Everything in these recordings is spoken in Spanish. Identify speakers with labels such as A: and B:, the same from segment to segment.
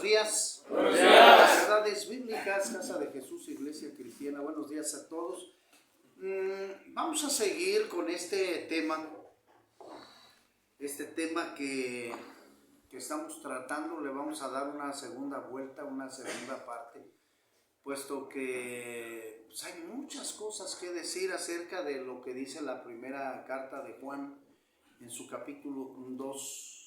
A: buenos días.
B: Buenos días.
A: Verdades Bíblicas, Casa de Jesús, Iglesia Cristiana. Buenos días a todos. Vamos a seguir con este tema que estamos tratando. Le vamos a dar una segunda vuelta, una segunda parte, puesto que pues, hay muchas cosas que decir acerca de lo que dice la primera carta de Juan en su capítulo 2.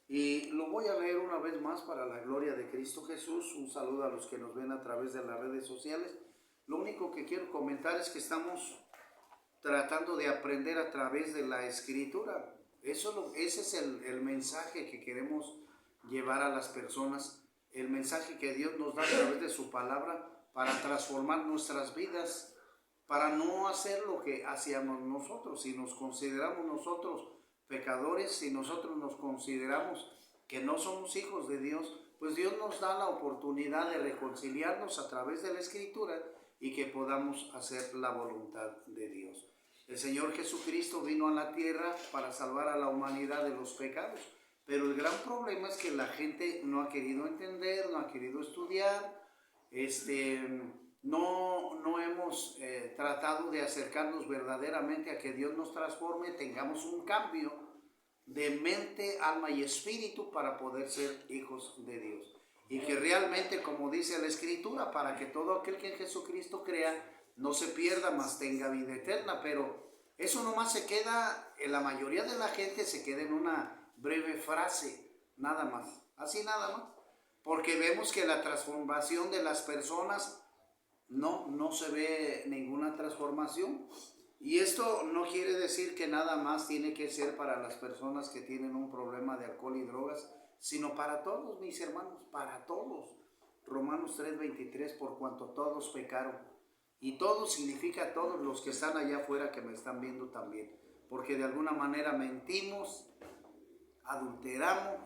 A: Y lo voy a leer una vez más para la gloria de Cristo Jesús. Un saludo a los que nos ven a través de las redes sociales. Lo único que quiero comentar es que estamos tratando de aprender a través de la Escritura. Ese es el mensaje que queremos llevar a las personas. El mensaje que Dios nos da a través de su palabra para transformar nuestras vidas, para no hacer lo que hacíamos nosotros. Si nos consideramos nosotros pecadores, si nosotros nos consideramos que no somos hijos de Dios, pues Dios nos da la oportunidad de reconciliarnos a través de la Escritura y que podamos hacer la voluntad de Dios. El Señor Jesucristo vino a la tierra para salvar a la humanidad de los pecados, pero el gran problema es que la gente no ha querido entender, no ha querido estudiar, no hemos tratado de acercarnos verdaderamente a que Dios nos transforme, tengamos un cambio de mente, alma y espíritu para poder ser hijos de Dios. Y que realmente, como dice la Escritura, para que todo aquel que en Jesucristo crea no se pierda, mas tenga vida eterna. Pero eso nomás se queda, en la mayoría de la gente se queda en una breve frase, nada más, así nada más. Porque vemos que la transformación de las personas no se ve ninguna transformación. Y esto no quiere decir que nada más tiene que ser para las personas que tienen un problema de alcohol y drogas, sino para todos, mis hermanos, para todos. Romanos 3:23, por cuanto todos pecaron. Y todos significa todos los que están allá afuera que me están viendo también. Porque de alguna manera mentimos, adulteramos,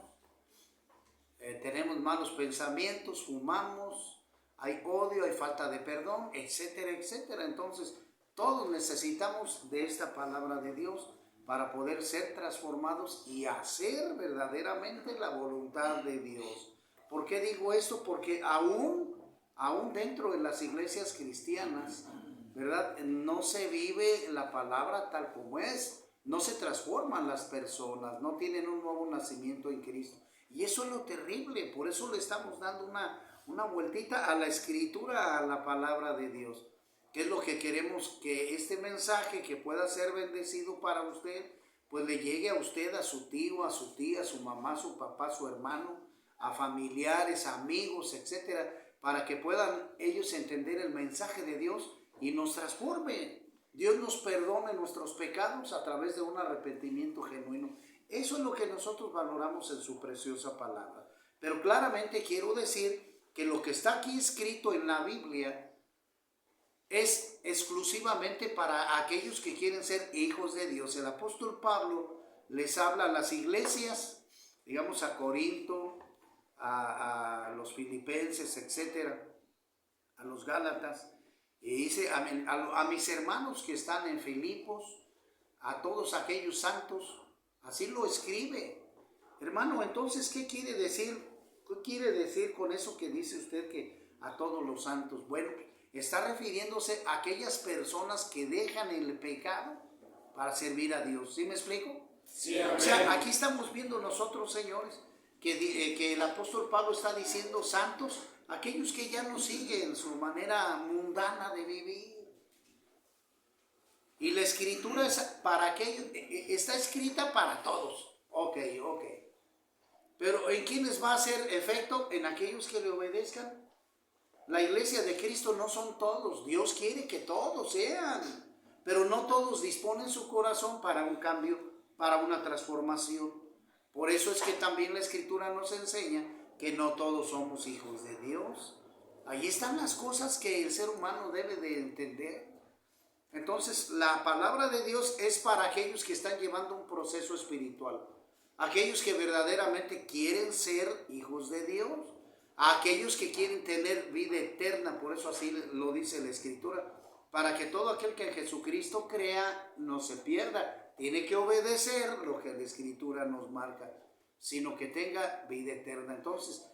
A: tenemos malos pensamientos, fumamos, hay odio, hay falta de perdón, etcétera, etcétera. Entonces, todos necesitamos de esta palabra de Dios para poder ser transformados y hacer verdaderamente la voluntad de Dios. ¿Por qué digo esto? Porque aún dentro de las iglesias cristianas, ¿verdad? No se vive la palabra tal como es, no se transforman las personas, no tienen un nuevo nacimiento en Cristo. Y eso es lo terrible, por eso le estamos dando una vueltita a la Escritura, a la palabra de Dios. ¿Qué es lo que queremos? Que este mensaje que pueda ser bendecido para usted, pues le llegue a usted, a su tío, a su tía, a su mamá, a su papá, a su hermano, a familiares, amigos, etcétera, para que puedan ellos entender el mensaje de Dios y nos transforme. Dios nos perdone nuestros pecados a través de un arrepentimiento genuino. Eso es lo que nosotros valoramos en su preciosa palabra. Pero claramente quiero decir que lo que está aquí escrito en la Biblia es exclusivamente para aquellos que quieren ser hijos de Dios. El apóstol Pablo les habla a las iglesias, digamos a Corinto, a los filipenses, etcétera, a los gálatas, y dice a mis hermanos que están en Filipos, a todos aquellos santos, así lo escribe. Hermano, entonces, ¿qué quiere decir? ¿Qué quiere decir con eso que dice usted que a todos los santos? Bueno, está refiriéndose a aquellas personas que dejan el pecado para servir a Dios. ¿Sí me explico?
B: Sí,
A: o sea, aquí estamos viendo nosotros, señores, que el apóstol Pablo está diciendo santos, aquellos que ya no siguen su manera mundana de vivir. Y la Escritura es para aquellos, está escrita para todos. Ok. Pero ¿en quiénes va a hacer efecto? En aquellos que le obedezcan. La iglesia de Cristo no son todos. Dios quiere que todos sean, pero no todos disponen su corazón para un cambio, para una transformación. Por eso es que también la Escritura nos enseña que no todos somos hijos de Dios. Ahí están las cosas que el ser humano debe de entender. Entonces, la palabra de Dios es para aquellos que están llevando un proceso espiritual, aquellos que verdaderamente quieren ser hijos de Dios, a aquellos que quieren tener vida eterna. Por eso así lo dice la Escritura, para que todo aquel que en Jesucristo crea no se pierda, tiene que obedecer lo que la Escritura nos marca, sino que tenga vida eterna. Entonces,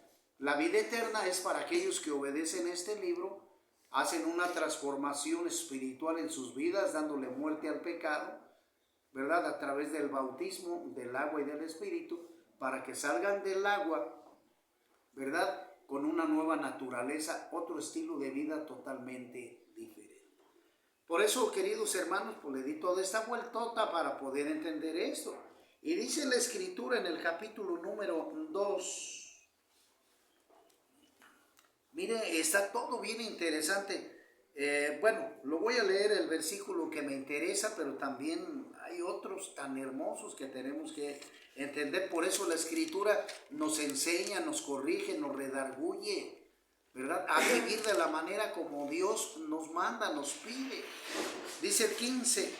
A: La vida eterna es para aquellos que obedecen este libro, hacen una transformación espiritual en sus vidas, dándole muerte al pecado, ¿verdad? A través del bautismo del agua y del Espíritu, para que salgan del agua, ¿verdad? Con una nueva naturaleza, otro estilo de vida totalmente diferente. Por eso, queridos hermanos, pues le di toda esta vueltota para poder entender esto. Y dice la Escritura en el capítulo número 2. Mire, está todo bien interesante. Bueno, lo voy a leer el versículo que me interesa, pero también hay otros tan hermosos que tenemos que entender. Por eso la Escritura nos enseña, nos corrige, nos redarguye, ¿verdad? A vivir de la manera como Dios nos manda, nos pide. Dice el 15,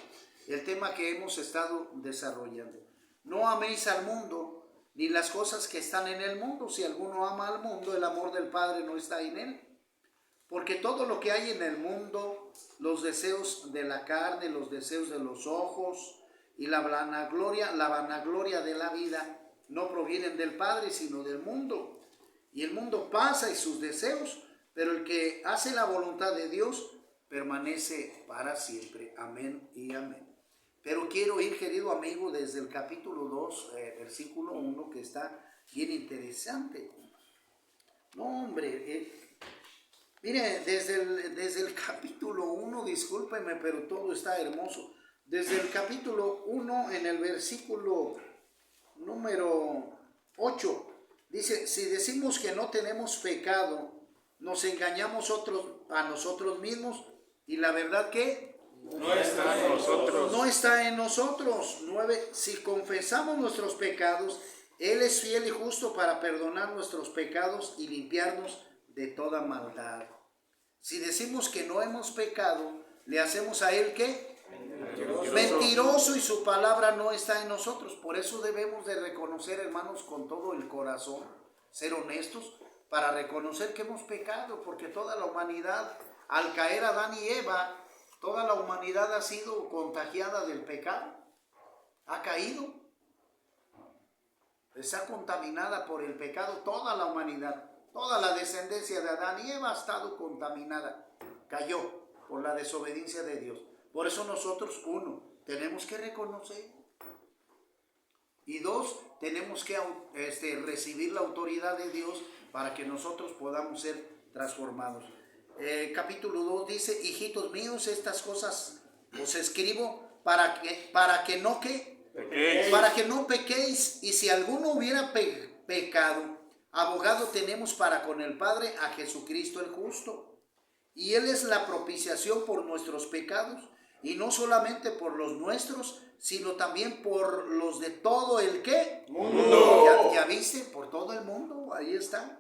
A: el tema que hemos estado desarrollando. No améis al mundo, ni las cosas que están en el mundo. Si alguno ama al mundo, el amor del Padre no está en él. Porque todo lo que hay en el mundo, los deseos de la carne, los deseos de los ojos y la vanagloria de la vida, no provienen del Padre, sino del mundo. Y el mundo pasa y sus deseos, pero el que hace la voluntad de Dios permanece para siempre. Amén y amén. Pero quiero ir, querido amigo, desde el capítulo 2, versículo 1, que está bien interesante. No, hombre, mire, desde el capítulo 1, discúlpeme, pero todo está hermoso. Desde el capítulo 1, en el versículo número 8, dice, si decimos que no tenemos pecado, nos engañamos a nosotros mismos, y la verdad que
B: no está en nosotros.
A: No está en nosotros. 9. Si confesamos nuestros pecados, Él es fiel y justo para perdonar nuestros pecados y limpiarnos de toda maldad. Si decimos que no hemos pecado, le hacemos a Él ¿qué? Mentiroso, y su palabra no está en nosotros. Por eso debemos de reconocer, hermanos, con todo el corazón, ser honestos, para reconocer que hemos pecado, porque toda la humanidad, al caer Adán y Eva, toda la humanidad ha sido contagiada del pecado, ha caído, está contaminada por el pecado, toda la humanidad, toda la descendencia de Adán y Eva ha estado contaminada, cayó por la desobediencia de Dios. Por eso nosotros, 1, tenemos que reconocer, y 2, tenemos que recibir la autoridad de Dios para que nosotros podamos ser transformados. Capítulo 2 dice, hijitos míos, estas cosas os escribo para que no pequéis, y si alguno hubiera pecado, abogado tenemos para con el Padre a Jesucristo el justo, y Él es la propiciación por nuestros pecados, y no solamente por los nuestros, sino también por los de todo el ¿qué? Mundo. ¿Ya viste? Por todo el mundo, ahí está.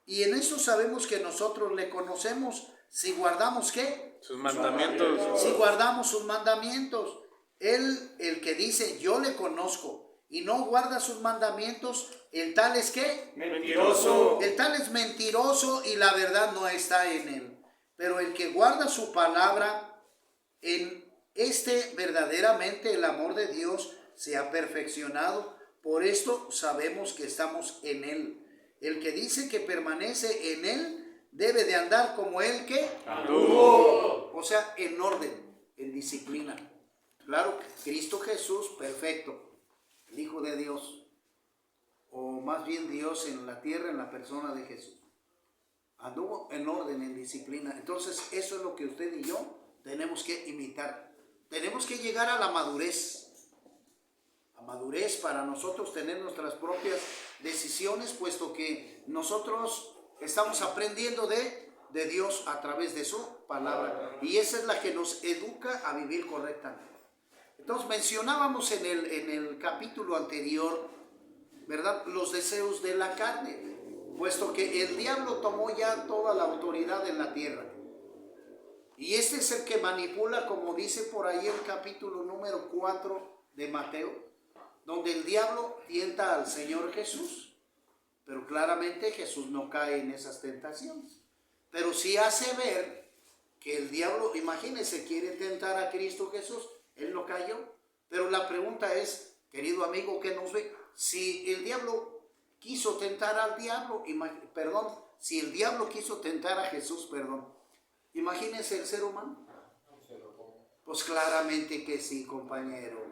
A: Y en eso sabemos que nosotros le conocemos si guardamos ¿qué?
B: Sus mandamientos.
A: Si guardamos sus mandamientos. Él, el que dice yo le conozco y no guarda sus mandamientos, el tal es ¿qué?
B: Mentiroso.
A: El tal es mentiroso y la verdad no está en él. Pero el que guarda su palabra, en verdaderamente el amor de Dios se ha perfeccionado. Por esto sabemos que estamos en él. El que dice que permanece en él debe de andar como él que anduvo. O sea, en orden, en disciplina. Claro, Cristo Jesús, perfecto, el Hijo de Dios, o más bien Dios en la tierra en la persona de Jesús. Anduvo en orden, en disciplina. Entonces, eso es lo que usted y yo tenemos que imitar. Tenemos que llegar a la madurez. A madurez para nosotros tener nuestras propias decisiones, puesto que nosotros estamos aprendiendo de Dios a través de su palabra. Y esa es la que nos educa a vivir correctamente. Entonces mencionábamos en el capítulo anterior, ¿verdad?, los deseos de la carne, puesto que el diablo tomó ya toda la autoridad en la tierra. Y este es el que manipula, como dice por ahí el capítulo número 4 de Mateo, donde el diablo tienta al Señor Jesús. Pero claramente Jesús no cae en esas tentaciones. Pero sí hace ver que el diablo, imagínense, quiere tentar a Cristo Jesús. Él no cayó. Pero la pregunta es, querido amigo que nos ve, si el diablo quiso tentar al diablo, si el diablo quiso tentar a Jesús, imagínense el ser humano. Pues claramente que sí, compañero.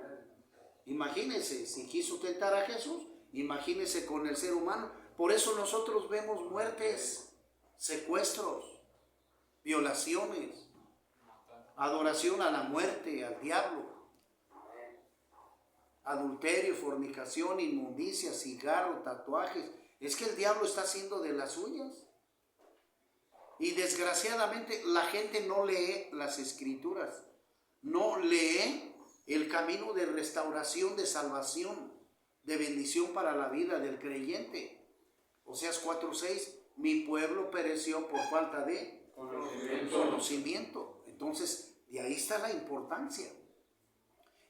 A: Imagínense, si quiso tentar a Jesús, imagínense con el ser humano. Por eso nosotros vemos muertes, secuestros, violaciones, adoración a la muerte, al diablo, adulterio, fornicación, inmundicia, cigarro, tatuajes. Es que el diablo está haciendo de las suyas. Y desgraciadamente la gente no lee las escrituras, no lee el camino de restauración, de salvación, de bendición para la vida del creyente. Oseas 4:6, mi pueblo pereció por falta de conocimiento. Entonces, de ahí está la importancia.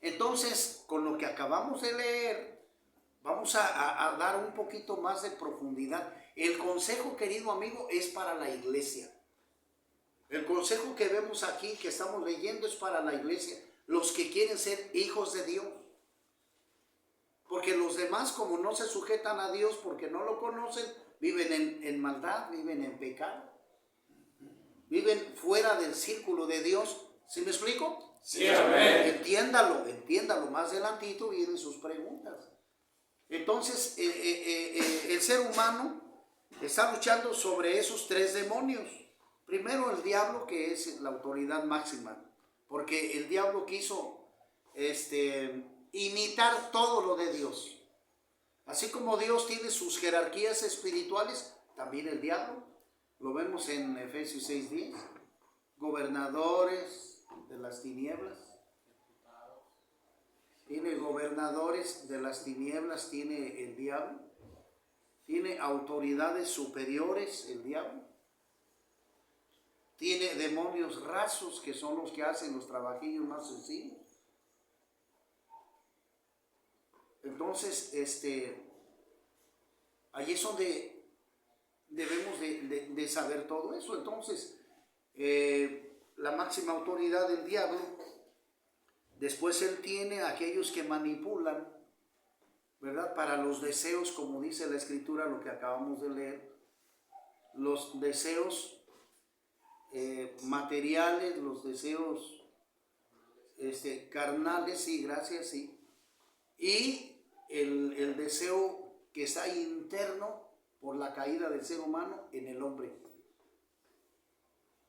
A: Entonces, con lo que acabamos de leer, vamos a dar un poquito más de profundidad. El consejo, querido amigo, es para la iglesia. El consejo que vemos aquí, que estamos leyendo, es para la iglesia. Los que quieren ser hijos de Dios. Porque los demás, como no se sujetan a Dios, porque no lo conocen, viven en maldad, viven en pecado. Viven fuera del círculo de Dios. ¿Sí me explico?
B: Sí, amén.
A: Entiéndalo. Más adelantito vienen sus preguntas. Entonces, el ser humano está luchando sobre esos tres demonios. Primero el diablo, que es la autoridad máxima, porque el diablo quiso imitar todo lo de Dios. Así como Dios tiene sus jerarquías espirituales, también el diablo. Lo vemos en Efesios 6:10. Gobernadores de las tinieblas. Tiene gobernadores de las tinieblas, tiene el diablo. Tiene autoridades superiores, el diablo. Tiene demonios rasos, que son los que hacen los trabajillos más sencillos. Entonces, allí es donde debemos de saber todo eso. Entonces, la máxima autoridad del diablo, después él tiene a aquellos que manipulan, ¿verdad? Para los deseos, como dice la escritura, lo que acabamos de leer, los deseos materiales, los deseos carnales, sí, gracias, sí, y el deseo que está interno por la caída del ser humano en el hombre.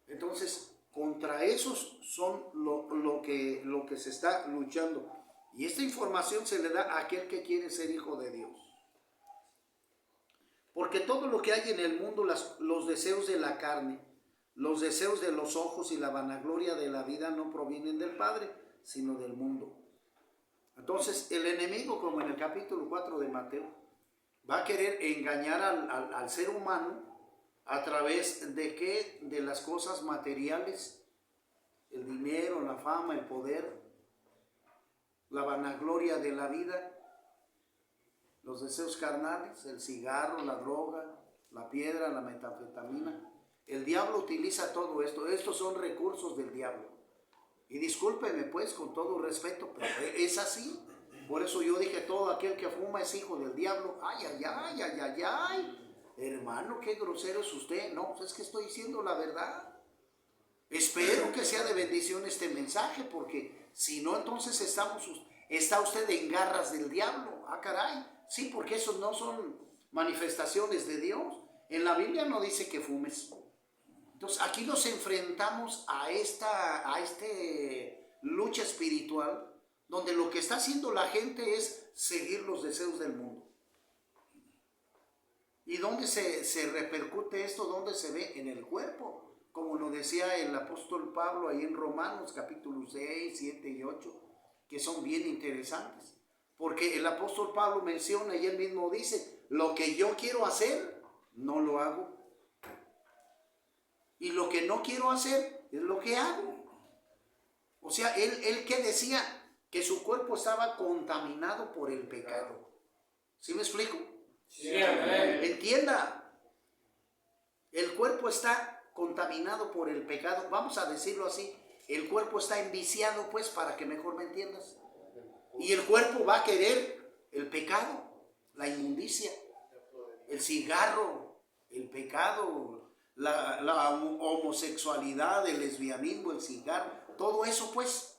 A: Entonces, contra esos son lo que se está luchando. Y esta información se le da a aquel que quiere ser hijo de Dios. Porque todo lo que hay en el mundo, los deseos de la carne, los deseos de los ojos y la vanagloria de la vida no provienen del Padre, sino del mundo. Entonces, el enemigo, como en el capítulo 4 de Mateo, va a querer engañar al ser humano a través de ¿qué? De las cosas materiales, el dinero, la fama, el poder, la vanagloria de la vida, los deseos carnales, el cigarro, la droga, la piedra, la metanfetamina. El diablo utiliza todo esto. Estos son recursos del diablo. Y discúlpeme pues, con todo respeto, pero es así. Por eso yo dije, todo aquel que fuma es hijo del diablo. Ay, ay, ay, ay, ay, ay. Hermano, qué grosero es usted. No, pues es que estoy diciendo la verdad. Espero que sea de bendición este mensaje, porque si no, entonces está usted en garras del diablo. Ah, caray. Sí, porque esos no son manifestaciones de Dios. En la Biblia no dice que fumes. Entonces aquí nos enfrentamos a esta lucha espiritual, donde lo que está haciendo la gente es seguir los deseos del mundo. ¿Y dónde se repercute esto? ¿Dónde se ve? En el cuerpo, como lo decía el apóstol Pablo ahí en Romanos capítulo 6, 7 y 8, que son bien interesantes. Porque el apóstol Pablo menciona y él mismo dice, lo que yo quiero hacer, no lo hago. Y lo que no quiero hacer, es lo que hago. O sea, él que decía que su cuerpo estaba contaminado por el pecado. ¿Sí me explico?
B: Sí, amén.
A: Entienda, el cuerpo está contaminado por el pecado. Vamos a decirlo así, el cuerpo está enviciado, pues, para que mejor me entiendas. Y el cuerpo va a querer el pecado, la inmundicia. el cigarro, el pecado, la homosexualidad, el lesbianismo, el cigarro, todo eso pues,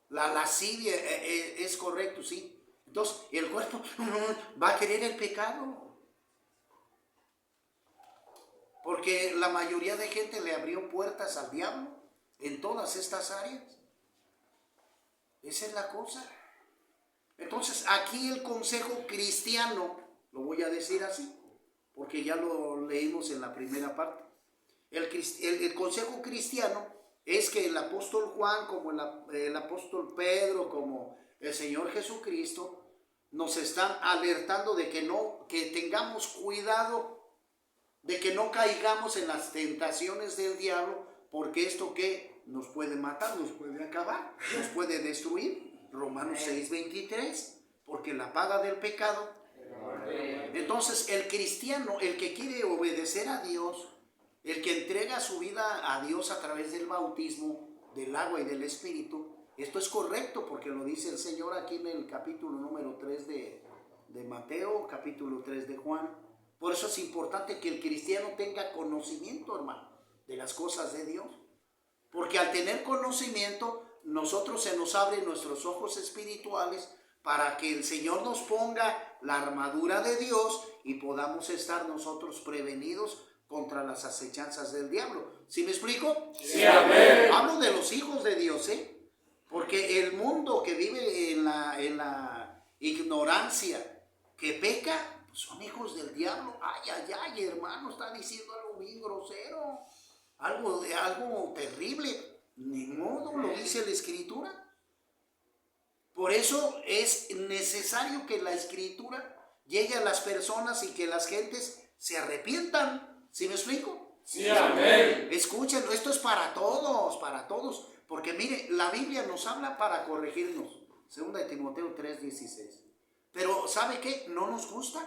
A: la lascivia es correcto, sí. Entonces el cuerpo va a querer el pecado, porque la mayoría de gente le abrió puertas al diablo en todas estas áreas. Esa es la cosa. Entonces aquí el consejo cristiano, lo voy a decir así, porque ya lo leímos en la primera parte. El consejo cristiano es que el apóstol Juan, como el apóstol Pedro, como el Señor Jesucristo, nos están alertando de que tengamos cuidado, de que no caigamos en las tentaciones del diablo, porque esto que nos puede matar, nos puede acabar, nos puede destruir. Romanos 6:23, porque la paga del pecado. Entonces el cristiano, el que quiere obedecer a Dios, el que entrega su vida a Dios a través del bautismo, del agua y del Espíritu, esto es correcto porque lo dice el Señor aquí en el capítulo número 3 de Mateo, capítulo 3 de Juan. Por eso es importante que el cristiano tenga conocimiento, hermano, de las cosas de Dios. Porque al tener conocimiento, nosotros se nos abren nuestros ojos espirituales para que el Señor nos ponga la armadura de Dios y podamos estar nosotros prevenidos contra las acechanzas del diablo. ¿Sí me explico?
B: Sí, amén.
A: Hablo de los hijos de Dios, porque el mundo que vive en la ignorancia, que peca, pues son hijos del diablo. Ay, ay, ay, hermano, está diciendo algo bien grosero, algo terrible. Ni modo, lo dice la Escritura. Por eso es necesario que la Escritura llegue a las personas y que las gentes se arrepientan. ¿Sí me explico?
B: Sí, amén.
A: Escuchen, esto es para todos, porque mire, la Biblia nos habla para corregirnos. 2 de Timoteo 3:16. Pero ¿sabe qué? No nos gusta.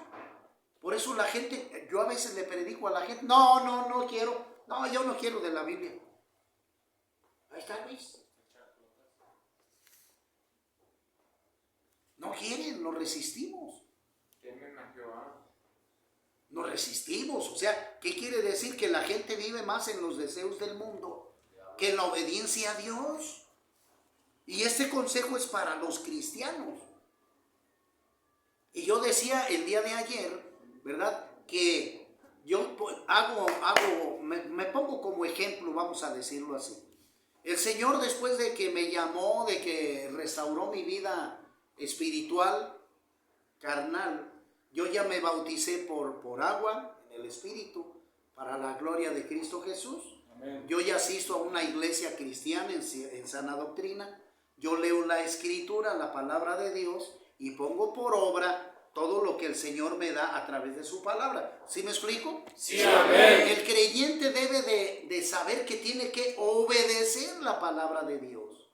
A: Por eso la gente, yo a veces le predico a la gente, no quiero, yo no quiero de la Biblia. Ahí está, Luis. No quieren, nos resistimos.
B: Temen a Jehová.
A: Nos resistimos. O sea, ¿qué quiere decir? Que la gente vive más en los deseos del mundo que en la obediencia a Dios. Y este consejo es para los cristianos. Y yo decía el día de ayer, ¿verdad? Que yo me pongo como ejemplo, vamos a decirlo así. El Señor, después de que me llamó, de que restauró mi vida espiritual, carnal, yo ya me bauticé por agua, en el Espíritu, para la gloria de Cristo Jesús. Amén. Yo ya asisto a una iglesia cristiana en sana doctrina. Yo leo la Escritura, la palabra de Dios, y pongo por obra todo lo que el Señor me da a través de su palabra. ¿Sí me explico?
B: Sí, amén.
A: El creyente debe de saber que tiene que obedecer la palabra de Dios.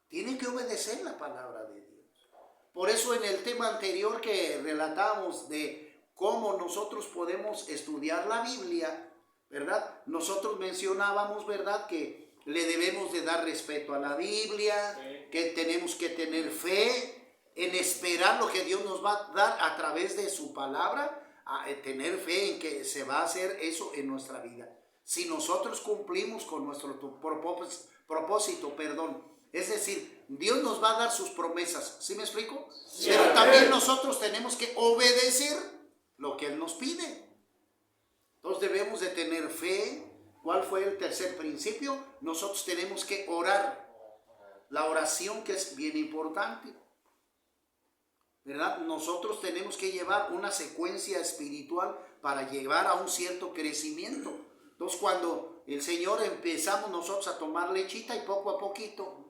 A: Tiene que obedecer la palabra de Dios. Por eso en el tema anterior que relatamos de cómo nosotros podemos estudiar la Biblia, ¿verdad? Nosotros mencionábamos, ¿verdad?, que le debemos de dar respeto a la Biblia, sí, que tenemos que tener fe en esperar lo que Dios nos va a dar a través de su palabra, a tener fe en que se va a hacer eso en nuestra vida. Si nosotros cumplimos con nuestro propósito, es decir, Dios nos va a dar sus promesas, ¿sí me explico? Sí, pero también nosotros tenemos que obedecer lo que Él nos pide. Entonces debemos de tener fe. ¿Cuál fue el tercer principio? Nosotros tenemos que orar. La oración, que es bien importante, ¿verdad? Nosotros tenemos que llevar una secuencia espiritual para llevar a un cierto crecimiento. Entonces cuando el Señor empezamos nosotros a tomar lechita, y poco a poquito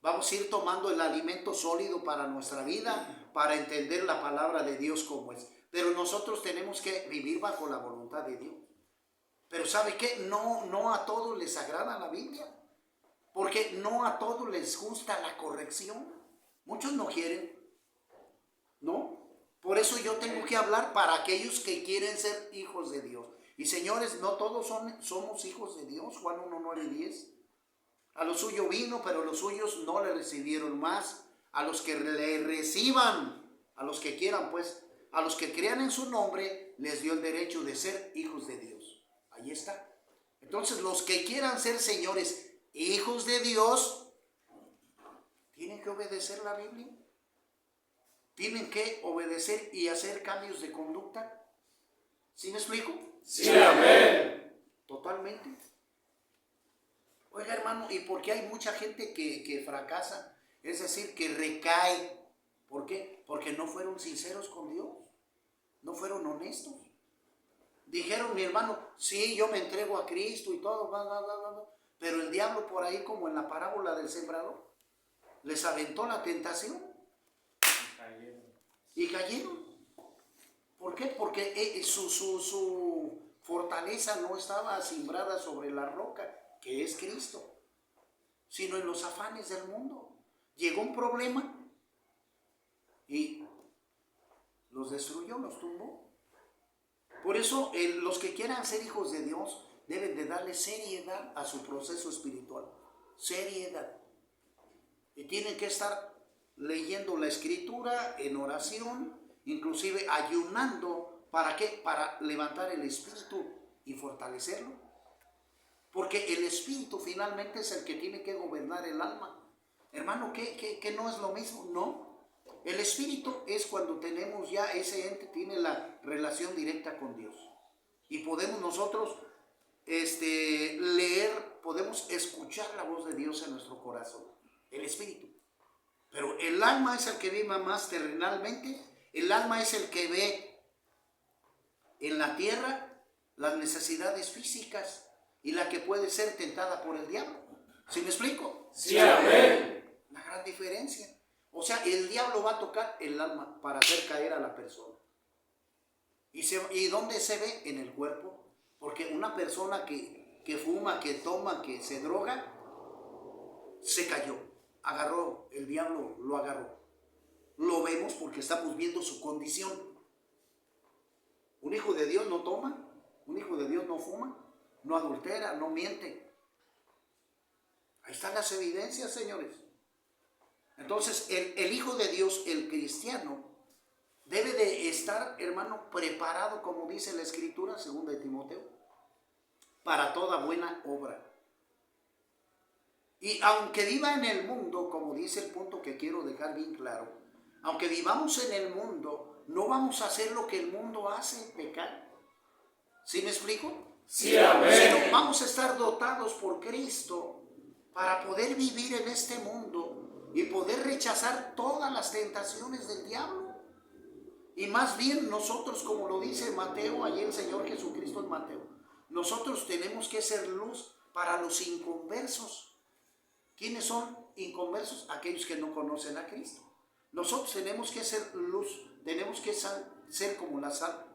A: vamos a ir tomando el alimento sólido para nuestra vida, para entender la palabra de Dios como es. Pero nosotros tenemos que vivir bajo la voluntad de Dios. Pero ¿sabe qué? No a todos les agrada la Biblia, porque no a todos les gusta la corrección. Muchos no quieren, ¿no? Por eso yo tengo que hablar para aquellos que quieren ser hijos de Dios. Y señores, no todos somos hijos de Dios. Juan 1:9-10. A lo suyo vino, pero los suyos no le recibieron más. A los que le reciban, a los que quieran, pues, a los que crean en su nombre, les dio el derecho de ser hijos de Dios. Ahí está. Entonces, los que quieran ser señores, hijos de Dios, tienen que obedecer la Biblia. Tienen que obedecer y hacer cambios de conducta. ¿Sí me explico?
B: Sí, amén.
A: Totalmente. Oiga, hermano, ¿y por qué hay mucha gente que fracasa? Es decir, que recae. ¿Por qué? Porque no fueron sinceros con Dios. No fueron honestos. Dijeron, mi hermano, sí, yo me entrego a Cristo y todo, bla, bla, bla, bla. Pero el diablo por ahí, como en la parábola del sembrador, les aventó la tentación. Y cayeron. ¿Por qué? Porque su fortaleza no estaba simbrada sobre la roca, que es Cristo, sino en los afanes del mundo. Llegó un problema y los destruyó, los tumbó. Por eso los que quieran ser hijos de Dios deben de darle seriedad a su proceso espiritual. Seriedad. Y tienen que estar leyendo la Escritura en oración, inclusive ayunando. ¿Para qué? Para levantar el espíritu y fortalecerlo. Porque el espíritu finalmente es el que tiene que gobernar el alma. Hermano, ¿que no es lo mismo? No. El espíritu es cuando tenemos ya ese ente, tiene la relación directa con Dios. Y podemos nosotros leer, podemos escuchar la voz de Dios en nuestro corazón. El espíritu. Pero el alma es el que vive más terrenalmente. El alma es el que ve en la tierra las necesidades físicas y la que puede ser tentada por el diablo. ¿Sí me explico?
B: Sí, amén.
A: La gran diferencia. O sea, el diablo va a tocar el alma para hacer caer a la persona. ¿Y dónde se ve? En el cuerpo. Porque una persona que fuma, que toma, que se droga, se cayó. Agarró, el diablo lo agarró. Lo vemos porque estamos viendo su condición. Un hijo de Dios no toma, un hijo de Dios no fuma, no adultera, no miente. Ahí están las evidencias, señores. Entonces, el hijo de Dios, el cristiano, debe de estar, hermano, preparado, como dice la Escritura, 2 de Timoteo, para toda buena obra. Y aunque viva en el mundo, como dice el punto que quiero dejar bien claro, aunque vivamos en el mundo, no vamos a hacer lo que el mundo hace, pecar. ¿Sí me explico?
B: Sí, amén.
A: Sino vamos a estar dotados por Cristo para poder vivir en este mundo y poder rechazar todas las tentaciones del diablo. Y más bien nosotros, como lo dice Mateo, allí el Señor Jesucristo en Mateo, nosotros tenemos que ser luz para los inconversos. ¿Quiénes son inconversos? Aquellos que no conocen a Cristo. Nosotros tenemos que ser luz, tenemos que ser como la sal.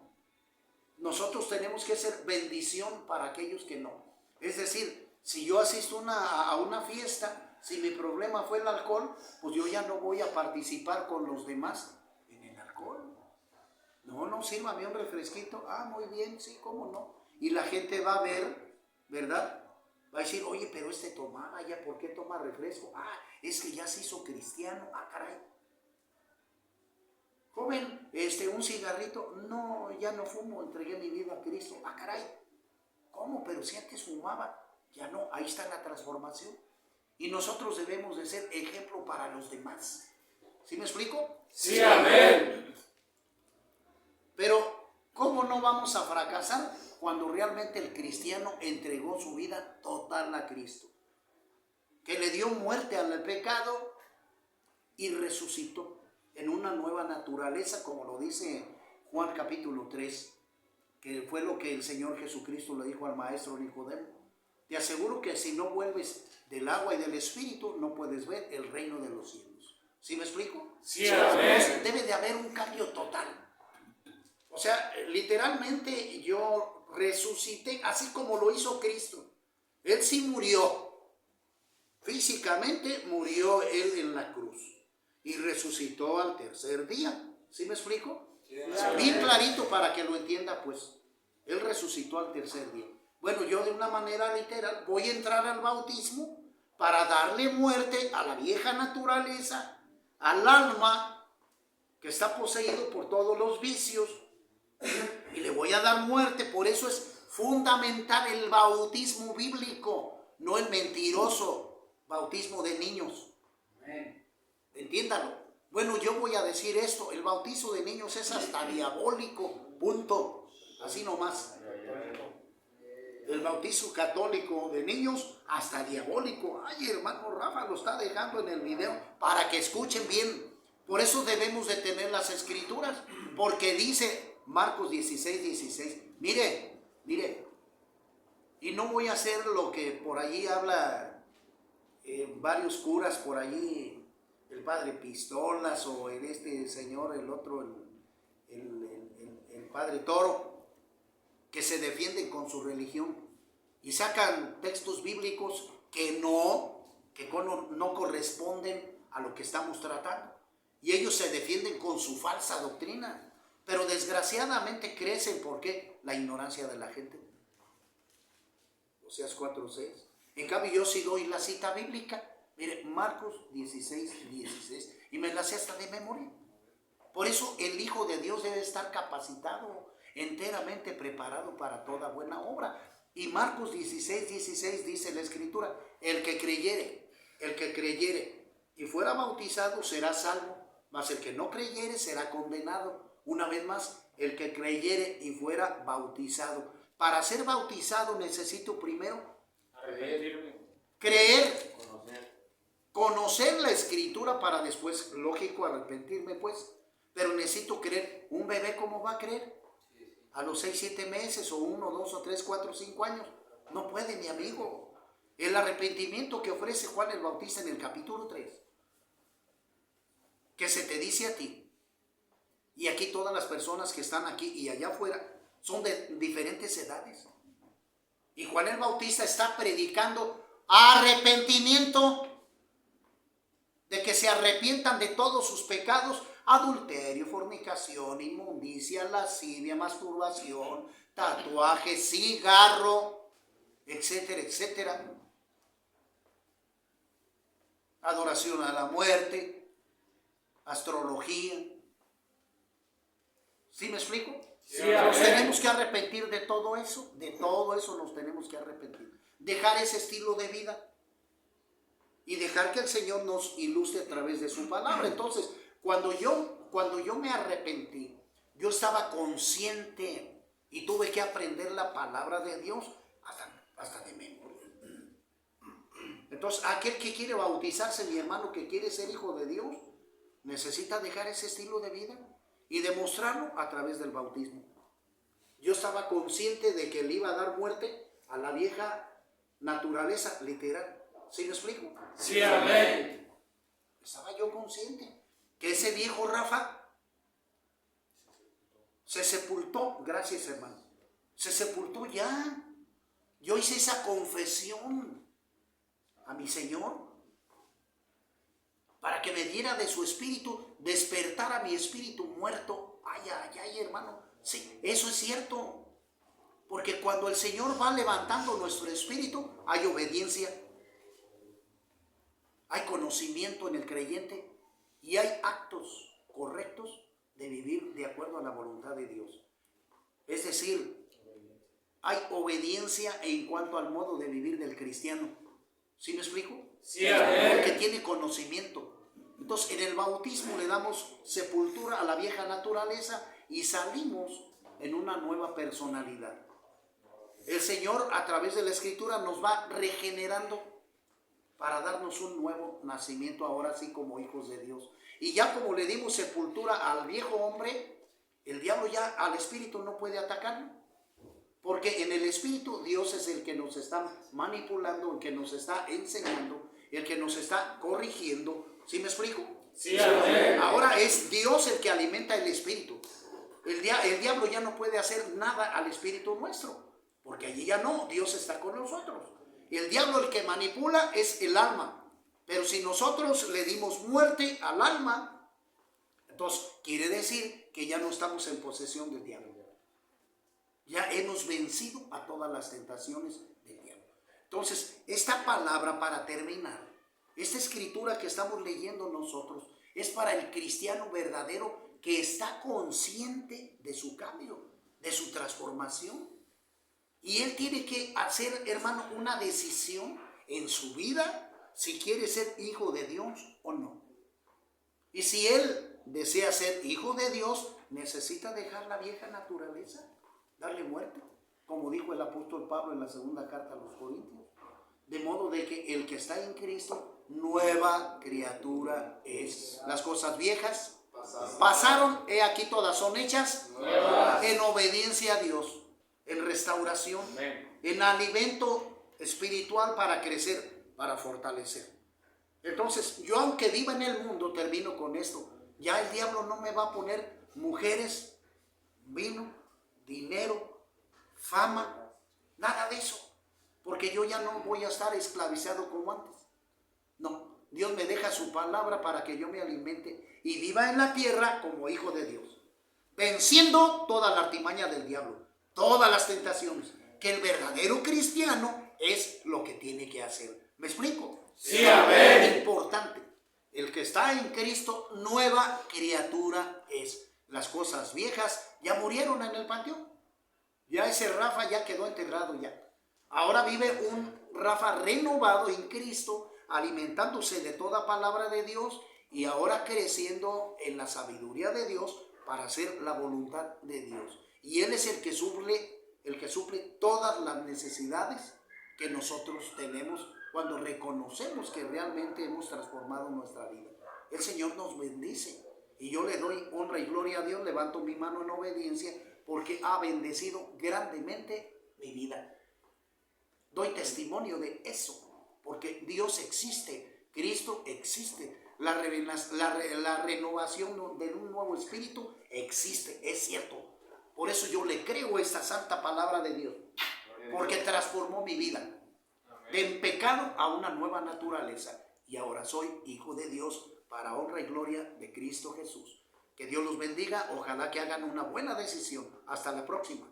A: Nosotros tenemos que ser bendición para aquellos que no. Es decir, si yo asisto a una fiesta, si mi problema fue el alcohol, pues yo ya no voy a participar con los demás en el alcohol. No, sírvame un refresquito. Ah, muy bien, sí, cómo no. Y la gente va a ver, ¿verdad? Va a decir, oye, pero tomaba ya, ¿por qué toma refresco? Ah, es que ya se hizo cristiano. Ah, caray. Joven, un cigarrito. No, ya no fumo, entregué mi vida a Cristo. Ah, caray. ¿Cómo? Pero si antes fumaba. Ya no, ahí está la transformación. Y nosotros debemos de ser ejemplo para los demás. ¿Sí me explico?
B: Sí, amén.
A: Pero, ¿cómo no vamos a fracasar cuando realmente el cristiano entregó su vida total a Cristo? Que le dio muerte al pecado y resucitó en una nueva naturaleza, como lo dice Juan capítulo 3, que fue lo que el Señor Jesucristo le dijo al maestro Nicodemo. Te aseguro que si no vuelves del agua y del Espíritu, no puedes ver el reino de los cielos. ¿Sí me explico?
B: Sí, amén.
A: Debe de haber un cambio total. O sea, literalmente yo resucité así como lo hizo Cristo. Él sí murió. Físicamente murió él en la cruz. Y resucitó al tercer día. ¿Sí me explico?
B: Sí,
A: bien clarito para que lo entienda, pues. Él resucitó al tercer día. Bueno, yo de una manera literal voy a entrar al bautismo para darle muerte a la vieja naturaleza, al alma, que está poseído por todos los vicios y le voy a dar muerte. Por eso es fundamental el bautismo bíblico, no el mentiroso bautismo de niños. Entiéndalo. Bueno, yo voy a decir esto, el bautizo de niños es hasta diabólico, punto, así nomás. El bautizo católico de niños hasta diabólico. Ay, hermano Rafa lo está dejando en el video para que escuchen bien. Por eso debemos de tener las escrituras, porque dice Marcos 16:16. Mire, y no voy a hacer lo que por allí habla varios curas por allí, el padre Pistolas o este señor, el otro, el padre Toro, que se defienden con su religión y sacan textos bíblicos que no corresponden a lo que estamos tratando. Y ellos se defienden con su falsa doctrina, pero desgraciadamente crecen. ¿Por qué? La ignorancia de la gente. Oseas 4:6. En cambio, yo sí doy la cita bíblica. Mire, Marcos 16:16. Y me la sé hasta de memoria. Por eso el Hijo de Dios debe estar capacitado, enteramente preparado para toda buena obra. Y Marcos 16:16 dice la Escritura: el que creyere y fuera bautizado será salvo, mas el que no creyere será condenado. Una vez más, el que creyere y fuera bautizado. Para ser bautizado necesito primero creer, conocer la Escritura para después, lógico, arrepentirme pues. Pero necesito creer. ¿Un bebé cómo va a creer? A los 6, 7 meses, o 1, 2, o 3, 4, 5 años. No puede, mi amigo. El arrepentimiento que ofrece Juan el Bautista en el capítulo 3, que se te dice a ti, y aquí todas las personas que están aquí y allá afuera, son de diferentes edades. Y Juan el Bautista está predicando arrepentimiento, de que se arrepientan de todos sus pecados: adulterio, fornicación, inmundicia, lascivia, masturbación, tatuaje, cigarro, etcétera, etcétera. Adoración a la muerte, astrología. ¿Sí me explico?
B: Sí,
A: nos tenemos que arrepentir de todo eso nos tenemos que arrepentir. Dejar ese estilo de vida y dejar que el Señor nos ilustre a través de su palabra. Entonces, cuando yo me arrepentí, yo estaba consciente y tuve que aprender la palabra de Dios hasta de memoria. Entonces, aquel que quiere bautizarse, mi hermano, que quiere ser hijo de Dios, necesita dejar ese estilo de vida y demostrarlo a través del bautismo. Yo estaba consciente de que le iba a dar muerte a la vieja naturaleza, literal. ¿Sí me explico?
B: Sí, amén.
A: Estaba yo consciente que ese viejo Rafa se sepultó. Gracias, hermano. Se sepultó ya. Yo hice esa confesión a mi Señor para que me diera de su espíritu, despertara mi espíritu muerto. Ay, hermano. Sí, eso es cierto. Porque cuando el Señor va levantando nuestro espíritu, hay obediencia, hay conocimiento en el creyente y hay actos correctos de vivir de acuerdo a la voluntad de Dios. Es decir, hay obediencia en cuanto al modo de vivir del cristiano. ¿Sí me explico?
B: Sí, amén.
A: Porque tiene conocimiento. Entonces, en el bautismo le damos sepultura a la vieja naturaleza y salimos en una nueva personalidad. El Señor, a través de la Escritura, nos va regenerando para darnos un nuevo nacimiento, ahora sí como hijos de Dios. Y ya como le dimos sepultura al viejo hombre, el diablo ya al espíritu no puede atacarlo. Porque en el espíritu Dios es el que nos está manipulando, el que nos está enseñando, el que nos está corrigiendo. ¿Sí me explico?
B: Sí, amén.
A: Ahora es Dios el que alimenta el espíritu. El diablo ya no puede hacer nada al espíritu nuestro, porque allí ya no, Dios está con nosotros. El diablo el que manipula es el alma. Pero si nosotros le dimos muerte al alma, entonces quiere decir que ya no estamos en posesión del diablo. Ya hemos vencido a todas las tentaciones del diablo. Entonces, esta palabra, para terminar, esta escritura que estamos leyendo nosotros, es para el cristiano verdadero que está consciente de su cambio, de su transformación. Y él tiene que hacer, hermano, una decisión en su vida si quiere ser hijo de Dios o no. Y si él desea ser hijo de Dios, necesita dejar la vieja naturaleza, darle muerte, como dijo el apóstol Pablo en la segunda carta a los Corintios. De modo de que el que está en Cristo, nueva criatura es. Las cosas viejas pasaron, he aquí todas son hechas nuevas, en obediencia a Dios, en restauración, en alimento espiritual para crecer, para fortalecer. Entonces, yo aunque viva en el mundo, termino con esto, ya el diablo no me va a poner mujeres, vino, dinero, fama, nada de eso. Porque yo ya no voy a estar esclavizado como antes. No, Dios me deja su palabra para que yo me alimente y viva en la tierra como hijo de Dios, venciendo toda la artimaña del diablo, todas las tentaciones, que el verdadero cristiano es lo que tiene que hacer. ¿Me explico?
B: Sí, amén.
A: Es importante. El que está en Cristo, nueva criatura es. Las cosas viejas ya murieron en el panteón. Ya ese Rafa ya quedó enterrado ya. Ahora vive un Rafa renovado en Cristo, alimentándose de toda palabra de Dios y ahora creciendo en la sabiduría de Dios para hacer la voluntad de Dios. Y Él es el que suple todas las necesidades que nosotros tenemos cuando reconocemos que realmente hemos transformado nuestra vida. El Señor nos bendice y yo le doy honra y gloria a Dios, levanto mi mano en obediencia porque ha bendecido grandemente mi vida. Doy testimonio de eso, porque Dios existe, Cristo existe, la renovación de un nuevo espíritu existe, es cierto. Por eso yo le creo esta santa palabra de Dios, porque transformó mi vida de pecado a una nueva naturaleza. Y ahora soy hijo de Dios para honra y gloria de Cristo Jesús. Que Dios los bendiga, ojalá que hagan una buena decisión. Hasta la próxima.